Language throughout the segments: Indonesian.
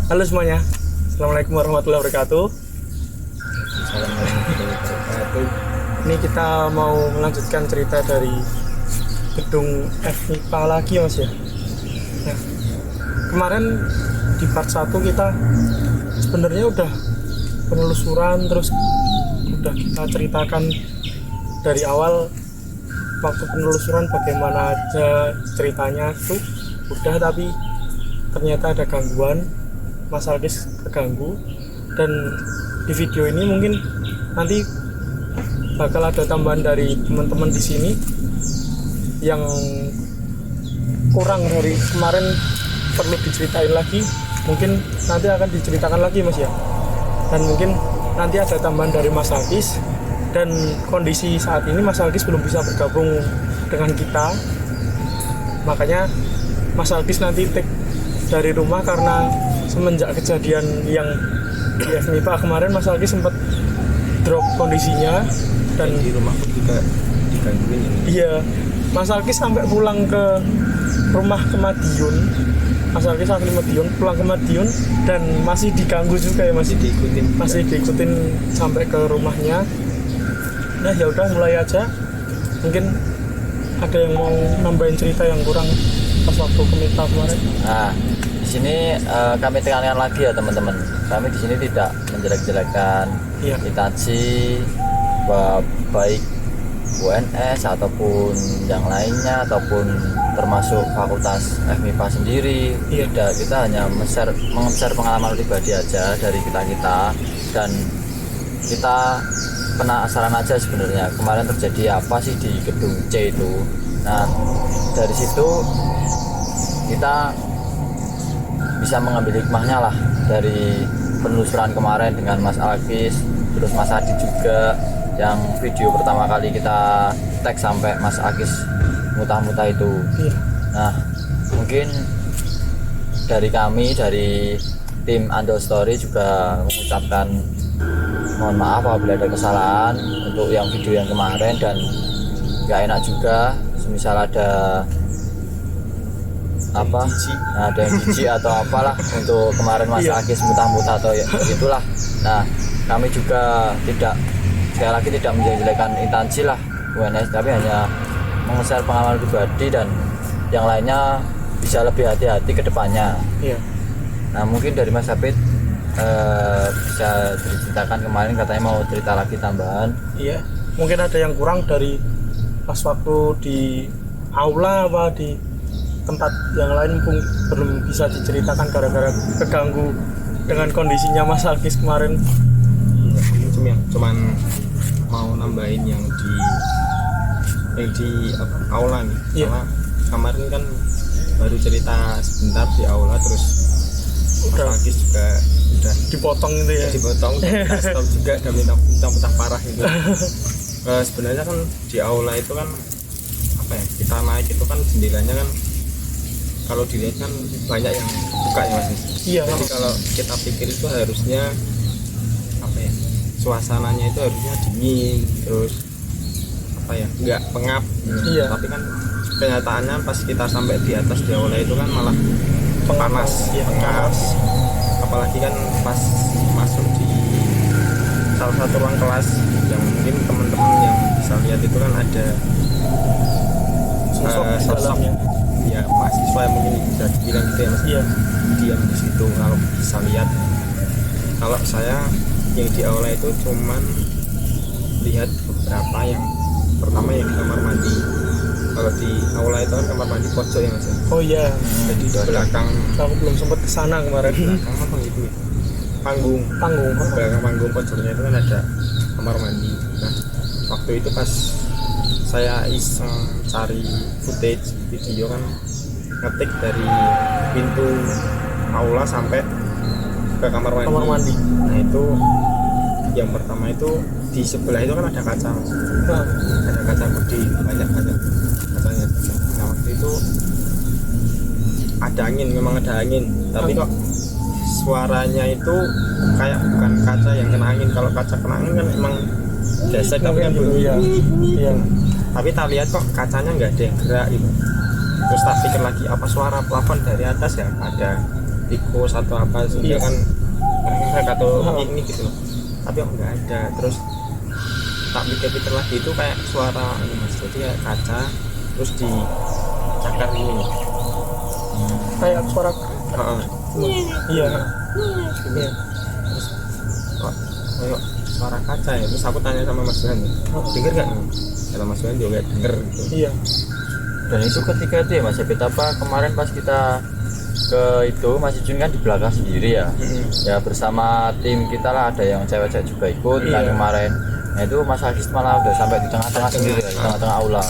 Halo semuanya, Assalamualaikum warahmatullahi wabarakatuh. Ini kita mau melanjutkan cerita dari gedung FMIPA lagi mas ya. Nah, kemarin di part 1 kita sebenarnya udah penelusuran, terus udah kita ceritakan dari awal waktu penelusuran bagaimana aja ceritanya tuh udah, tapi ternyata ada gangguan. Mas Alkis keganggu, dan di video ini mungkin nanti bakal ada tambahan dari teman-teman di sini yang kurang dari kemarin, perlu diceritain lagi, mungkin nanti akan diceritakan lagi mas ya. Dan mungkin nanti ada tambahan dari Mas Alkis, dan kondisi saat ini Mas Alkis belum bisa bergabung dengan kita, makanya Mas Alkis nanti take dari rumah karena semenjak kejadian yang di FMIPA kemarin Mas Alkis sempat drop kondisinya, dan di rumah pun juga digangguin. Iya, Mas Alkis sampai pulang ke rumah ke Madiun. Mas Alkis asli Madiun, pulang ke Madiun dan masih diganggu juga ya, masih diikutin sampai ke rumahnya. Nah ya udah, mulai aja. Mungkin ada yang mau nambahin cerita yang kurang pas waktu ke MIPA kemarin. Nah, di sini kami tekankan lagi ya teman-teman. Kami di sini tidak menjelek-jelekan instansi, baik UNS ataupun yang lainnya, ataupun termasuk fakultas FMIPA sendiri. Tidak, kita hanya meng-share pengalaman pribadi aja dari kita, dan kita penasaran aja sebenarnya kemarin terjadi apa sih di gedung C itu. Nah, dari situ kita bisa mengambil hikmahnya lah dari penelusuran kemarin dengan Mas Alkis, terus Mas Adi juga, yang video pertama kali kita tag sampai Mas Alkis mutah-mutah itu. Nah, mungkin dari kami, dari tim Ando Story juga mengucapkan mohon maaf apabila ada kesalahan untuk yang video yang kemarin, dan gak enak juga semisal ada ada yang biji atau apalah untuk kemarin Mas Alkis mutah-mutah atau itulah. Nah, kami juga sekali lagi tidak menjelek-jelekan instansi lah UNS, tapi hanya meng-share pengalaman pribadi, dan yang lainnya bisa lebih hati-hati ke depannya. Nah, mungkin dari Mas Hafid bisa diceritakan, kemarin katanya mau cerita lagi tambahan. Iya, mungkin ada yang kurang dari pas waktu di aula apa di tempat yang lain pun belum bisa diceritakan gara-gara keganggu dengan kondisinya Mas Alkis kemarin. Cuman mau nambahin yang di aula nih. Karena kemarin kan baru cerita sebentar di aula, terus Mas Alkis juga udah dipotong itu ya. Dipotong, stop juga, dan minta parah itu. Sebenarnya kan di aula itu kan kita naik itu kan jendelanya kan kalau dilihat kan banyak yang buka ya mas. Jadi kalau kita pikir itu harusnya suasananya itu harusnya dingin, terus nggak pengap. Tapi kan kenyataannya pas kita sampai di atas di aula itu kan malah panas. Apalagi kan pas masuk di salah satu ruang kelas yang mungkin teman-teman yang bisa lihat itu kan ada Sosok di sosok dalamnya. ya mahasiswa yang mungkin bisa dibilang gitu ya mas, Iya. diam di situ. Kalau bisa lihat, kalau saya yang di aula itu cuman lihat beberapa. Yang pertama yang di kamar mandi. Kalau di aula itu kan kamar mandi pojok ya mas ya. Oh iya. Jadi di belakang Aku belum sempat kesana kemarin. belakang apa gitu ya, panggung belakang panggung pojoknya itu kan ada kamar mandi. Nah waktu itu pas saya iseng cari footage video kan, ngetik dari pintu aula sampai ke kamar mandi. Kamar mandi. Nah itu yang pertama itu di sebelah itu kan ada kaca mas. Nah, Ada kaca gede, banyak kacanya. Nah waktu itu ada angin, memang ada angin, tapi kok suaranya itu kayak bukan kaca yang kena angin. Kalau kaca kena angin kan emang gesek, tapi kan gitu, iya. Iya. tapi tak lihat kok kacanya nggak ada yang gerak gitu. Terus tak pikir lagi, apa suara plafon dari atas ya, ada tikus atau apa sehingga Iya. kan atau ini gitu loh, tapi kok nggak ada. Terus tak pikir-pikir lagi, itu kayak suara ini mas, jadi kayak kaca terus dicakar ini loh. Kayak suara. Heeh. Iya. Iya. Kok kayak suara kaca ya. Terus aku tanya sama Mas Johan, denger nggak? Kata Mas Johan juga denger gitu. Iya. Dan itu ketika itu ya Mas Ebit, apa kemarin pas kita ke itu Mas Ijun kan di belakang sendiri ya. Ya bersama tim kita lah, ada yang cewek-cewek juga ikut kan Iya. kemarin. Nah itu Mas Agis malah udah sampai di tengah-tengah sendiri ya, di tengah-tengah aula.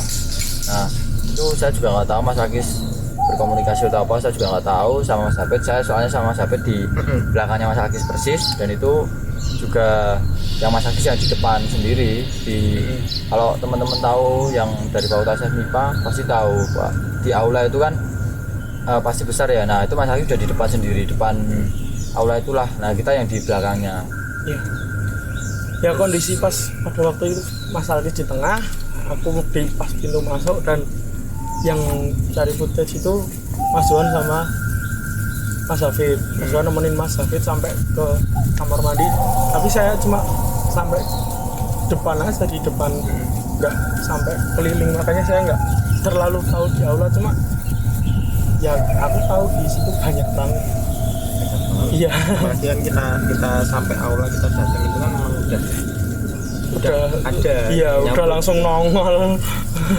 Nah itu saya juga nggak tahu Mas Agis berkomunikasi atau apa, saya juga nggak tahu sama Mas Abed. Saya soalnya sama Mas Abed di belakangnya Mas Agis persis, dan itu juga yang Mas Agis yang di depan sendiri. Kalau teman-teman tahu yang dari Fakultas MIPA pasti tahu Pak, di aula itu kan pasti besar ya. Nah itu Mas Agis udah di depan sendiri, depan aula itulah. Nah kita yang di belakangnya. Iya. Ya kondisi pas pada waktu itu Mas Alkis di tengah, aku di pas pintu masuk, dan yang cari footage itu Mas Johan sama Mas Hafid. Mas Johan nemenin Mas Hafid sampai ke kamar mandi, tapi saya cuma sampai depan aja, di depan, nggak sampai keliling. Makanya saya nggak terlalu tahu di aula, cuma ya aku tahu di situ banyak banget. Iya. Apalagi kan kita sampai aula, kita datang itu kan memang udah ada. Iya, nyambut. udah langsung nongol.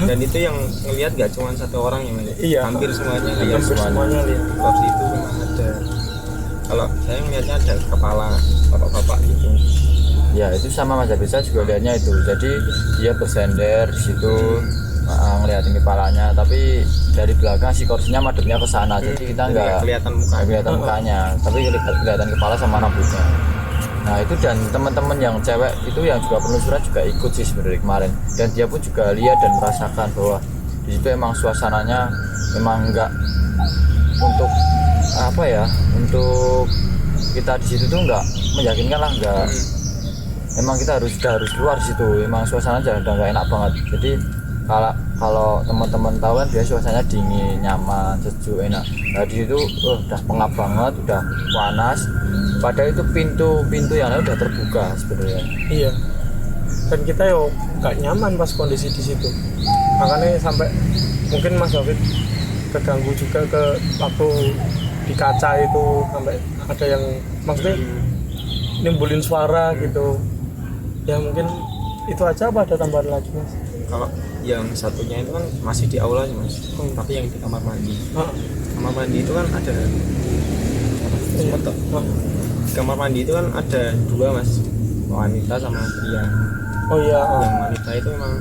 Dan itu yang ngelihat nggak cuma satu orang yang ngelihat, Iya. hampir semuanya Hampir ngelihat. semuanya lihat. Kursi itu memang ada. Kalau saya ngelihatnya ada kepala bapak-bapak gitu. Ya itu sama Mas Abed, saya juga lihatnya itu. Jadi dia bersender di situ, ngeliatin kepalanya, tapi dari belakang si kursinya madepnya ke sana. Jadi kita nggak kelihatan muka. kelihatan mukanya, tapi kelihatan kepala sama rambutnya. Nah itu, dan teman-teman yang cewek itu yang juga penelusuran juga ikut sih sebenarnya kemarin, dan dia pun juga lihat dan merasakan bahwa di situ emang suasananya memang enggak untuk apa ya, untuk kita di situ tuh enggak meyakinkan lah, enggak. Emang kita harus keluar di situ, emang suasananya udah enggak enak banget. Jadi kalau teman-teman tahu kan biasa suasananya dingin, nyaman, sejuk, enak. Nah di situ udah pengap banget, udah panas. Padahal itu pintu yang lain udah terbuka sebenarnya. Iya. Dan kita yo nggak nyaman pas kondisi di situ. Makanya sampai mungkin Mas David keganggu juga ke waktu di kaca itu, sampai ada yang maksudnya nimbulin suara gitu. Ya mungkin itu aja, apa ada tambahan lagi Mas? Kalau yang satunya itu kan masih di aula sih mas, tapi yang di kamar mandi. Kamar mandi itu kan ada di kamar mandi itu kan ada dua mas, wanita sama pria. Oh iya. Yang wanita itu memang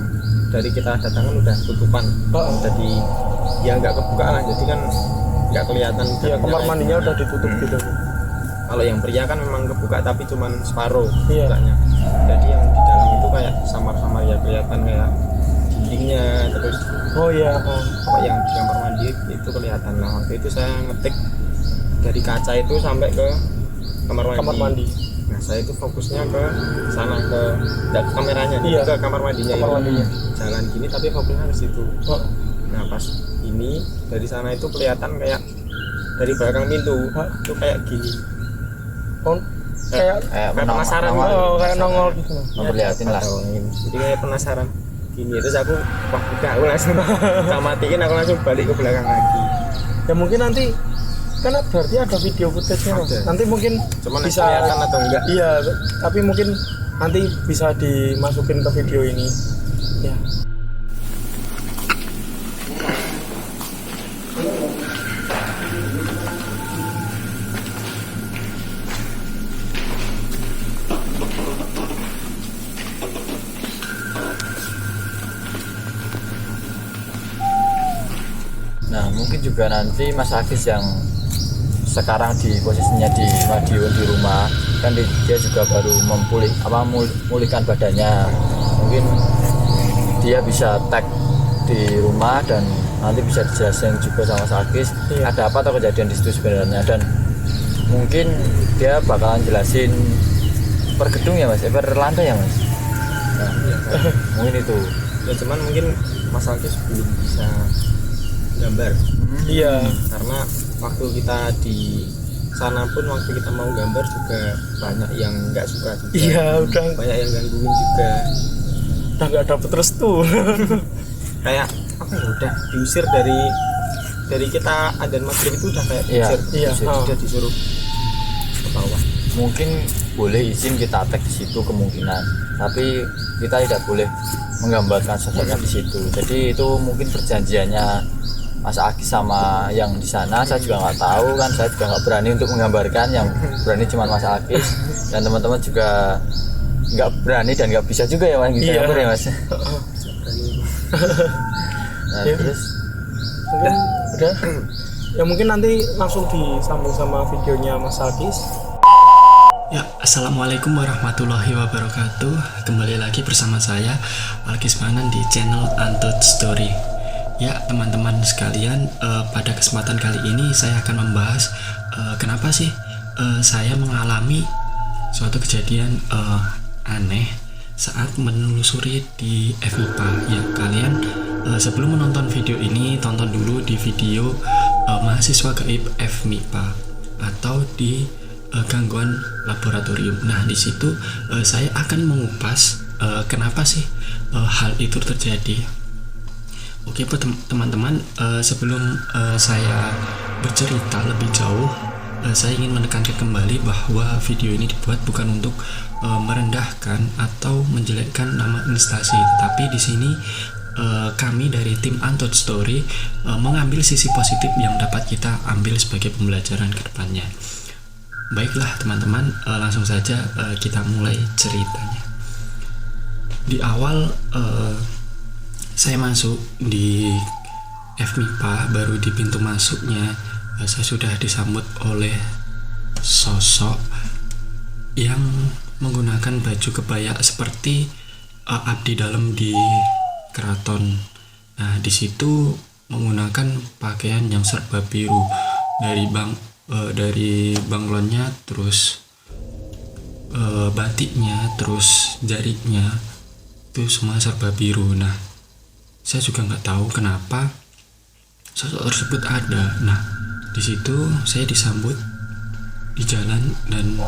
dari kita datang kan udah tutupan, jadi ya nggak kebuka lah, jadi kan nggak kelihatan. Iya, kamar mandinya udah ditutup gitu. Kalau yang pria kan memang kebuka tapi cuman separuh Iya. bukanya. Jadi yang di dalam itu kayak samar-samar ya, kelihatan kayak dindingnya terus. Oh iya. Kalau yang di kamar mandi itu kelihatan. Nah waktu itu saya ngetik dari kaca itu sampai ke kamar mandi. Nah saya itu fokusnya ke sana, ke kameranya, Iya. ke kamar mandinya. Kamar mandinya. Jalan gini tapi fokusnya ke situ. Nah pas ini dari sana itu kelihatan kayak dari belakang pintu itu kayak gini. Oh, kayak penasaran kayak nongol gitu. Memperlihatin lah. Jadi kayak penasaran gini, terus aku wah udah aku langsung tak matiin, aku langsung balik ke belakang lagi. Ya mungkin nanti kan berarti ada video footage-nya. Nanti mungkin cuman bisa kelihatan atau enggak. Iya, tapi mungkin nanti bisa dimasukin ke video ini. Ya. Nah, mungkin juga nanti Mas Agis yang sekarang di posisinya di Madiun di rumah kan dia juga baru memulihkan badannya, mungkin dia bisa tag di rumah dan nanti bisa dijelasin juga sama Mas Agis ada apa atau kejadian di situ sebenarnya, dan mungkin dia bakalan jelasin per gedung ya Mas, per lantai ya Mas. Nah, mungkin itu Ya cuman mungkin Mas Agis belum bisa gambar. Iya. Karena waktu kita di sana pun waktu kita mau gambar juga banyak yang nggak suka juga. Iya, udah banyak yang gangguin juga. Udah nggak dapet restu. Kayak apa ya, udah diusir dari kita adzan maghrib itu udah kayak diusir. Iya. Udah disuruh ke bawah. Mungkin boleh izin kita tag di situ kemungkinan, tapi kita tidak boleh menggambarkan sosoknya di situ. Jadi itu mungkin perjanjiannya Mas Agis sama yang di sana, saya juga nggak tahu kan, saya juga nggak berani untuk menggambarkan, yang berani cuma Mas Agis dan teman-teman juga nggak berani dan nggak bisa juga ya Mas gitu ya Mas. Nah, terus mungkin udah ya, mungkin nanti langsung disambung sama videonya Mas Agis. Ya, assalamualaikum warahmatullahi wabarakatuh. Kembali lagi bersama saya Alkis Manan di channel Untold Story. Ya, teman-teman sekalian, pada kesempatan kali ini saya akan membahas kenapa sih saya mengalami suatu kejadian aneh saat menelusuri di FMIPA. Ya, kalian sebelum menonton video ini, tonton dulu di video mahasiswa gaib FMIPA atau di gangguan laboratorium. Nah, di situ saya akan mengupas kenapa sih hal itu terjadi. Oke, teman-teman, sebelum saya bercerita lebih jauh, saya ingin menekankan kembali bahwa video ini dibuat bukan untuk merendahkan atau menjelekkan nama instansi, tapi di sini kami dari tim Untold Story mengambil sisi positif yang dapat kita ambil sebagai pembelajaran ke depannya. Baiklah teman-teman, langsung saja kita mulai ceritanya. Di awal saya masuk di FMIPA, baru di pintu masuknya saya sudah disambut oleh sosok yang menggunakan baju kebaya seperti abdi dalam di keraton. Nah, di situ menggunakan pakaian yang serba biru, dari banglonnya, terus batiknya, terus jarinya itu semua serba biru. Nah, saya juga nggak tahu kenapa sosok tersebut ada. Nah, di situ saya disambut di jalan dan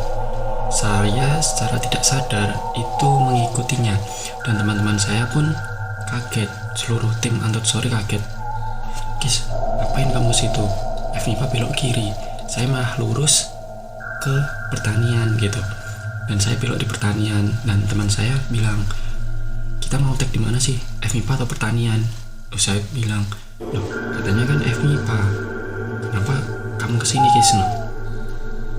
saya secara tidak sadar itu mengikutinya, dan teman-teman saya pun kaget, seluruh tim Untold Story kaget. Kis, ngapain kamu situ? FMIPA belok kiri. Saya malah lurus ke pertanian gitu, dan saya belok di pertanian, dan teman saya bilang, kita mau tag di mana sih, FMIPA atau pertanian? Terus saya bilang, loh katanya kan FMIPA, kenapa kamu kesini Kis?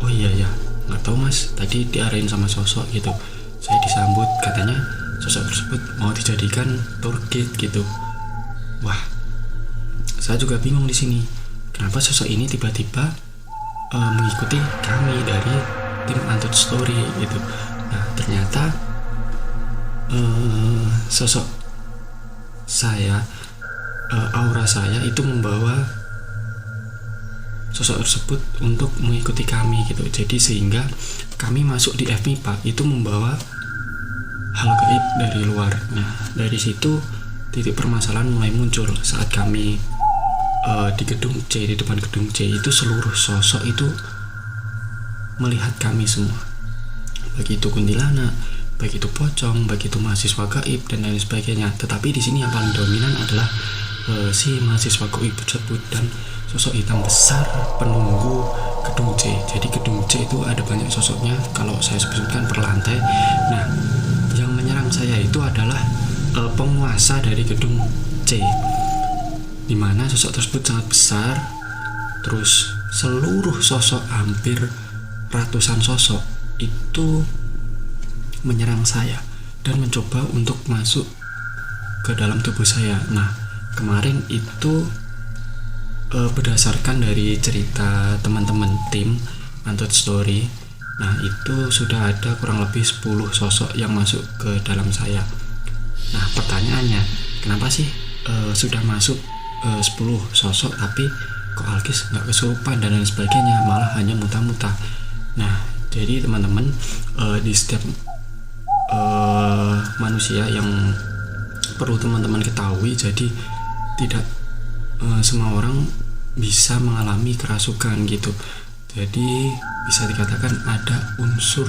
Oh iya ya, nggak tahu mas, tadi diarahin sama sosok gitu. Saya disambut, katanya sosok tersebut mau dijadikan tour guide gitu. Wah, saya juga bingung di sini, kenapa sosok ini tiba-tiba mengikuti kami dari tim Untold Story gitu. Nah, ternyata sosok saya, aura saya itu membawa sosok tersebut untuk mengikuti kami gitu. Jadi sehingga kami masuk di FMIPA itu membawa hal gaib dari luar. Nah, dari situ titik permasalahan mulai muncul saat kami di gedung C, di depan gedung C itu seluruh sosok itu melihat kami semua. baik itu kuntilanak, baik itu pocong, baik itu mahasiswa gaib dan lain sebagainya. Tetapi di sini yang paling dominan adalah si mahasiswa gaib tersebut dan sosok hitam besar penunggu gedung C. Jadi gedung C itu ada banyak sosoknya, kalau saya sebutkan per lantai. Nah, yang menyerang saya itu adalah penguasa dari gedung C, dimana sosok tersebut sangat besar. Terus seluruh sosok, hampir ratusan sosok itu menyerang saya dan mencoba untuk masuk ke dalam tubuh saya. Nah, kemarin itu berdasarkan dari cerita teman-teman tim Untold Story. Nah, itu sudah ada kurang lebih 10 sosok yang masuk ke dalam saya. Nah, pertanyaannya, kenapa sih sudah masuk 10 sosok tapi kok Alkis nggak kesurupan dan lain sebagainya, malah hanya muta-muta. Nah, jadi teman-teman, di setiap manusia yang perlu teman-teman ketahui, jadi tidak semua orang bisa mengalami kerasukan gitu. Jadi bisa dikatakan ada unsur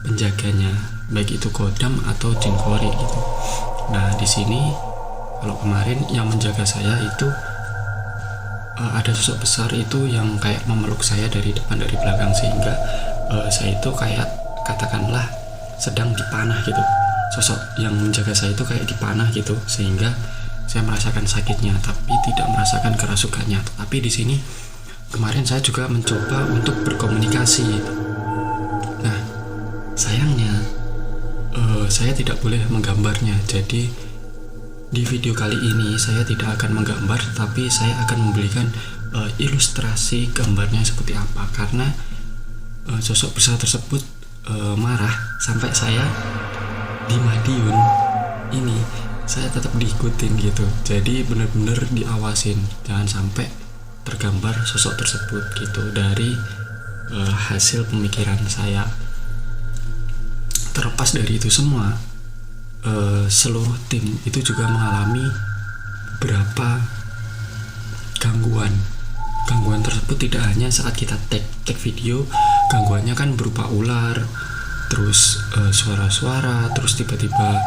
penjaganya, baik itu kodam atau jin kori gitu. Nah, di sini kalau kemarin yang menjaga saya itu ada sosok besar itu yang kayak memeluk saya dari depan dari belakang, sehingga saya itu kayak katakanlah sedang dipanah gitu. Sosok yang menjaga saya itu kayak dipanah gitu, sehingga saya merasakan sakitnya tapi tidak merasakan kerasukannya. Tapi di sini kemarin saya juga mencoba untuk berkomunikasi. Nah, sayangnya saya tidak boleh menggambarnya. Jadi di video kali ini saya tidak akan menggambar, tapi saya akan memberikan ilustrasi gambarnya seperti apa, karena sosok besar tersebut marah sampai saya di Madiun ini saya tetap diikutin gitu. Jadi benar-benar diawasin, jangan sampai tergambar sosok tersebut gitu. Dari hasil pemikiran saya. Terlepas dari itu semua, seluruh tim itu juga mengalami beberapa gangguan. Gangguan tersebut tidak hanya saat kita take video, gangguannya kan berupa ular, terus suara-suara, terus tiba-tiba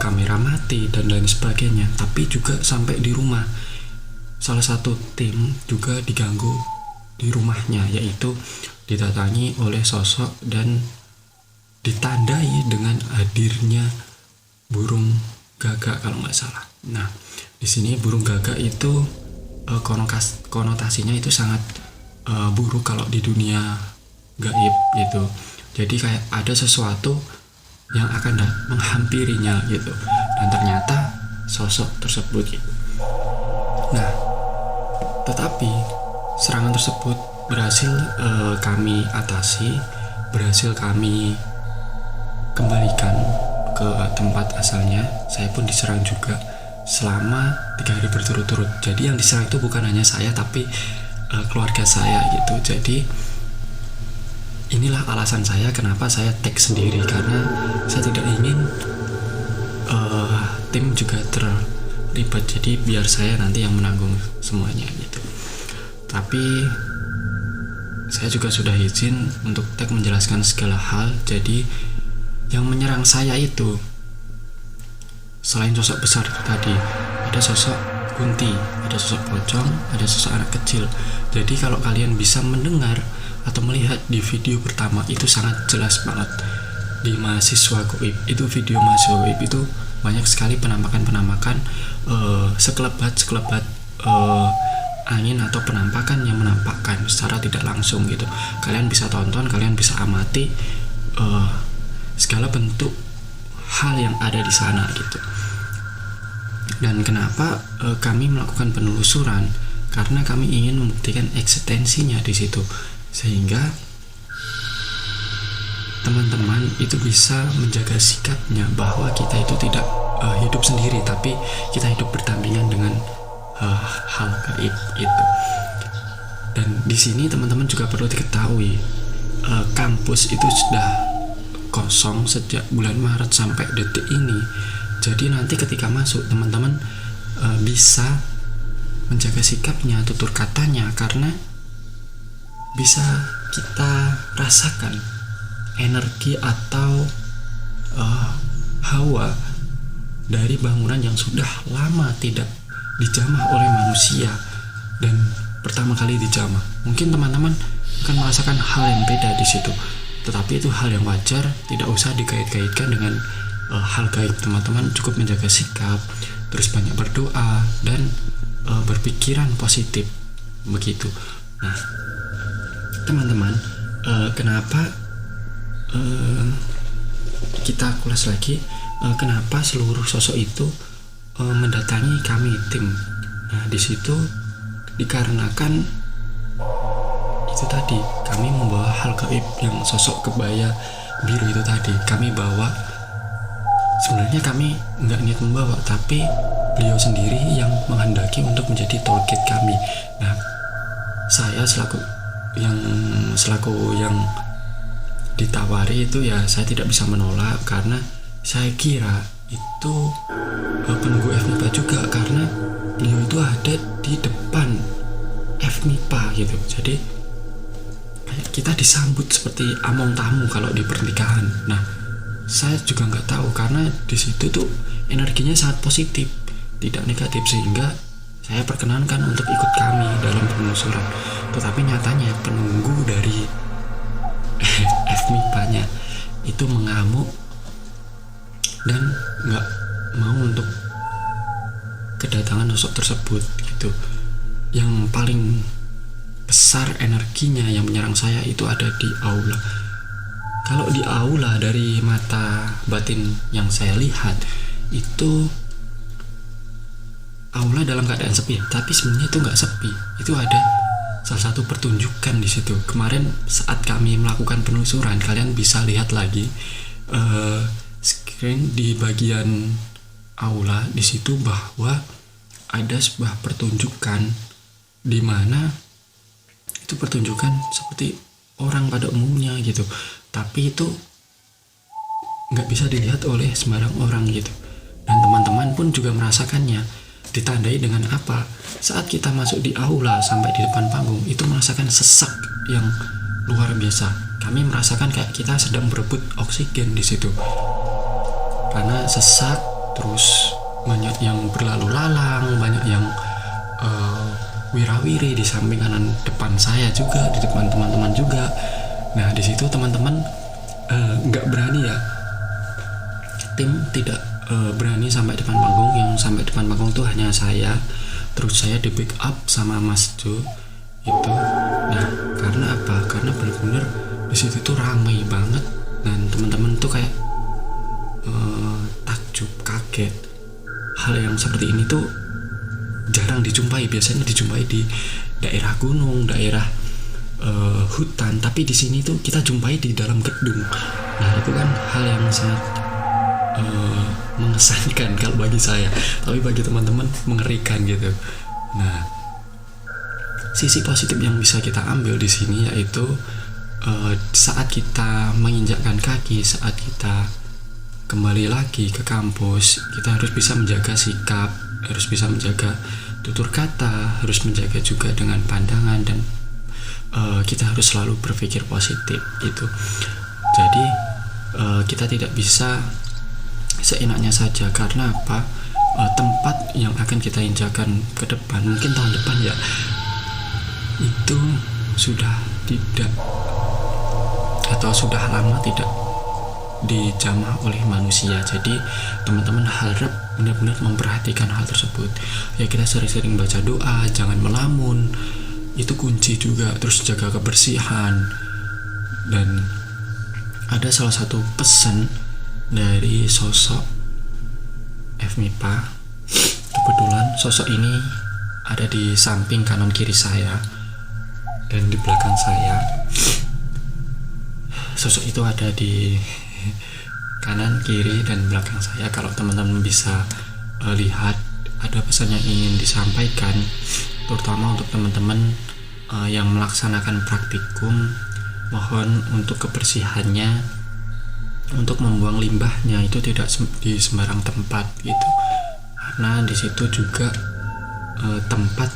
kamera mati dan lain sebagainya, tapi juga sampai di rumah. Salah satu tim juga diganggu di rumahnya, yaitu didatangi oleh sosok dan ditandai dengan hadirnya burung gagak kalau nggak salah. Nah, di sini burung gagak itu konotasinya itu sangat buruk kalau di dunia gaib gitu. Jadi kayak ada sesuatu yang akan menghampirinya gitu, dan ternyata sosok tersebut gitu. Nah, tetapi serangan tersebut berhasil kami atasi, berhasil kami kembalikan ke tempat asalnya. Saya pun diserang juga selama 3 hari berturut-turut. Jadi yang diserang itu bukan hanya saya, tapi keluarga saya gitu. Jadi inilah alasan saya kenapa saya tag sendiri, karena saya tidak ingin tim juga terlibat. Jadi biar saya nanti yang menanggung semuanya gitu. Tapi saya juga sudah izin untuk tag menjelaskan segala hal. Jadi yang menyerang saya itu selain sosok besar itu tadi, ada sosok kunti, ada sosok pocong, ada sosok anak kecil. Jadi kalau kalian bisa mendengar atau melihat di video pertama, itu sangat jelas banget di mahasiswa goib. Itu video mahasiswa goib itu banyak sekali penampakan sekelebat angin atau penampakan yang menampakkan secara tidak langsung gitu. Kalian bisa tonton, kalian bisa amati segala bentuk hal yang ada di sana gitu. Dan kenapa kami melakukan penelusuran? Karena kami ingin membuktikan eksistensinya di situ, sehingga teman-teman itu bisa menjaga sikapnya bahwa kita itu tidak hidup sendiri, tapi kita hidup berdampingan dengan hal gaib itu. Dan di sini teman-teman juga perlu diketahui, kampus itu sudah kosong sejak bulan Maret sampai detik ini. Jadi nanti ketika masuk, teman-teman bisa menjaga sikapnya, tutur katanya, karena bisa kita rasakan energi atau hawa dari bangunan yang sudah lama tidak dijamah oleh manusia dan pertama kali dijamah. Mungkin teman-teman akan merasakan hal yang beda di situ, tetapi itu hal yang wajar, tidak usah dikait-kaitkan dengan hal gaib. Teman-teman cukup menjaga sikap, terus banyak berdoa dan berpikiran positif begitu. Nah, teman-teman, kenapa kita kulas lagi, kenapa seluruh sosok itu mendatangi kami tim. Nah, di situ dikarenakan itu tadi, kami membawa hal gaib yang sosok kebaya biru itu tadi. Kami bawa, sebenarnya kami nggak niat membawa, tapi beliau sendiri yang menghendaki untuk menjadi tour guide kami. Nah, saya selaku yang ditawari itu ya, saya tidak bisa menolak karena saya kira itu penunggu FMIPA juga, karena beliau itu ada di depan FMIPA gitu. Jadi kita disambut seperti among tamu kalau di pernikahan. Nah, saya juga nggak tahu karena di situ tuh energinya sangat positif, tidak negatif, sehingga saya perkenankan untuk ikut kami dalam penelusuran. Tetapi nyatanya penunggu dari FMIPA-nya itu mengamuk dan nggak mau untuk kedatangan sosok tersebut gitu. Yang paling besar energinya yang menyerang saya itu ada di aula. Kalau di aula, dari mata batin yang saya lihat itu aula dalam keadaan sepi, tapi sebenarnya itu nggak sepi. Itu ada salah satu pertunjukan di situ. Kemarin saat kami melakukan penelusuran, kalian bisa lihat lagi screen di bagian aula di situ bahwa ada sebuah pertunjukan di mana itu pertunjukan seperti orang pada umumnya gitu, tapi itu nggak bisa dilihat oleh sembarang orang gitu. Dan teman-teman pun juga merasakannya. Ditandai dengan apa? Saat kita masuk di aula sampai di depan panggung, itu merasakan sesak yang luar biasa. Kami merasakan kayak kita sedang berebut oksigen di situ. Karena sesak, terus banyak yang berlalu lalang, banyak yang wirawiri di samping kanan depan saya juga, di depan teman-teman juga. Nah, di situ teman-teman nggak berani ya. Tim tidak berani sampai depan panggung. Yang sampai depan panggung tuh hanya saya, terus saya di pick up sama Mas Jo itu. Nah, karena apa? Karena benar-benar di situ tuh ramai banget dan teman-teman tuh kayak takjub, kaget. Hal yang seperti ini tuh jarang dijumpai. Biasanya dijumpai di daerah gunung, daerah hutan, tapi di sini tuh kita jumpai di dalam gedung. Nah, itu kan hal yang sangat mengesankan kalau bagi saya, tapi bagi teman-teman mengerikan gitu. Nah, sisi positif yang bisa kita ambil di sini yaitu saat kita menginjakkan kaki, saat kita kembali lagi ke kampus, kita harus bisa menjaga sikap, harus bisa menjaga tutur kata, harus menjaga juga dengan pandangan, dan kita harus selalu berpikir positif gitu. Jadi kita tidak bisa seenaknya saja. Karena apa? Tempat yang akan kita injakan ke depan, mungkin tahun depan ya, itu sudah tidak, atau sudah lama tidak dijamah oleh manusia. Jadi teman-teman harap benar-benar memperhatikan hal tersebut. Ya, kita sering-sering baca doa, jangan melamun, itu kunci juga. Terus jaga kebersihan. Dan ada salah satu pesan dari sosok FMIPA. Kebetulan sosok ini ada di samping kanan kiri saya dan di belakang saya. Sosok itu ada di kanan, kiri, dan belakang saya. Kalau teman-teman bisa lihat, ada pesan yang ingin disampaikan, terutama untuk teman-teman yang melaksanakan praktikum. Mohon untuk kebersihannya, untuk membuang limbahnya itu tidak di sembarang tempat gitu, karena di situ juga tempat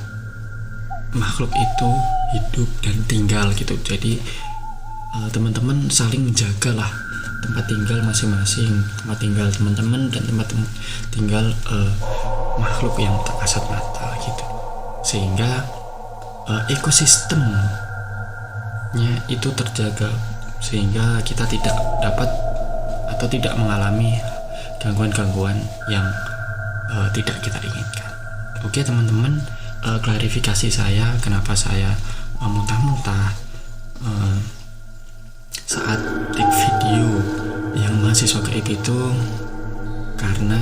makhluk itu hidup dan tinggal gitu. Jadi teman-teman saling menjaga lah tempat tinggal masing-masing, tempat tinggal teman-teman dan tempat tinggal makhluk yang tak kasat mata gitu, sehingga ekosistemnya itu terjaga, sehingga kita tidak dapat atau tidak mengalami gangguan-gangguan yang tidak kita inginkan. Oke teman-teman, klarifikasi saya kenapa saya muntah-muntah saat take video yang mahasiswa gaib itu, karena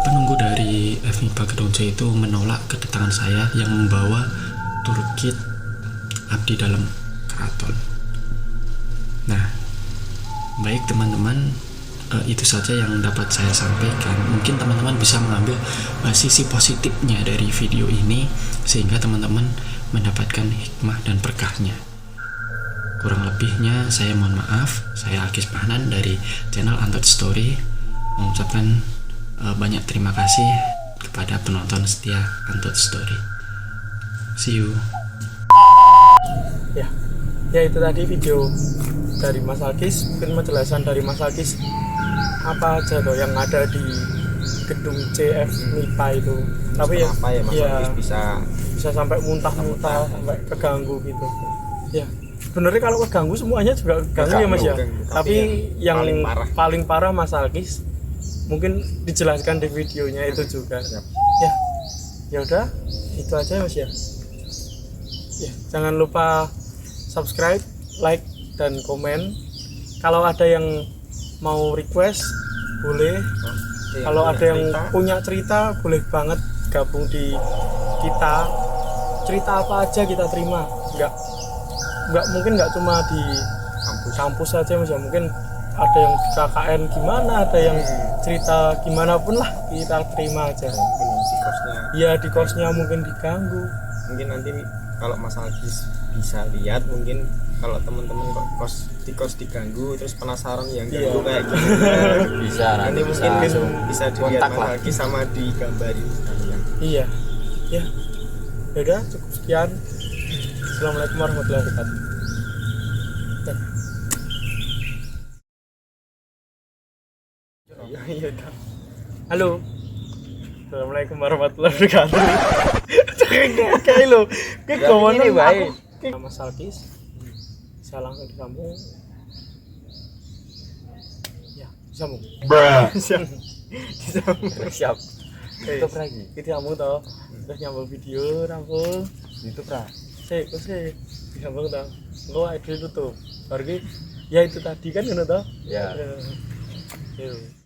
penunggu dari FMIPA Gedung C itu menolak kedatangan saya yang membawa tourkit abdi dalam keraton. Nah, baik teman-teman, itu saja yang dapat saya sampaikan. Mungkin teman-teman bisa mengambil sisi positifnya dari video ini, sehingga teman-teman mendapatkan hikmah dan berkahnya. Kurang lebihnya saya mohon maaf. Saya Alkis Mahnan dari channel Untold Story mengucapkan banyak terima kasih kepada penonton setia Untold Story. See you. Ya itu tadi video dari Mas Alkis, mungkin penjelasan dari Mas Alkis apa aja tuh yang ada di gedung CF MIPA itu. Tapi Kenapa ya Mas ya, Alkis bisa sampai muntah-muntah, sampai keganggu gitu. Ya, sebenarnya kalau keganggu semuanya juga keganggu ya Mas ya. Tapi yang paling parah Mas Alkis mungkin dijelaskan di videonya itu juga. Ya udah, itu aja Mas ya. Ya, jangan lupa subscribe, like dan komen. Kalau ada yang mau request boleh. Kalau ada yang punya cerita boleh banget gabung di kita. Cerita apa aja kita terima. Mungkin nggak cuma di kampus saja Mas ya. Mungkin ada yang di KKN gimana, ada yang cerita gimana pun lah kita terima aja. Mungkin di kosnya. Ya di kosnya mungkin diganggu. Mungkin nanti kalau Mas Alkis bisa lihat, mungkin kalau teman-teman kok di kos diganggu terus penasaran yang ganggu kayak gimana, Bisa nanti bisa mungkin langsung bisa dilihat kontak Mas lah. Alkis sama digambarin sekalian. Iya. Ya. Udah cukup sekian. Assalamualaikum warahmatullahi wabarakatuh. Iya dah. Halo. Assalamualaikum warahmatullahi wabarakatuh. Kayak lo. Kayak kawan ini baik. Nama Salkis. Bisa langsung disambung. Ya, disambung. Disambung. Siap. Tutup lagi. Kita nyambung toh. Terus nyambung video, rampung. Itu pra. Kok disambung toh. Engko ae tutup. Baru ya itu tadi kan ngono toh? Ya. Yuk.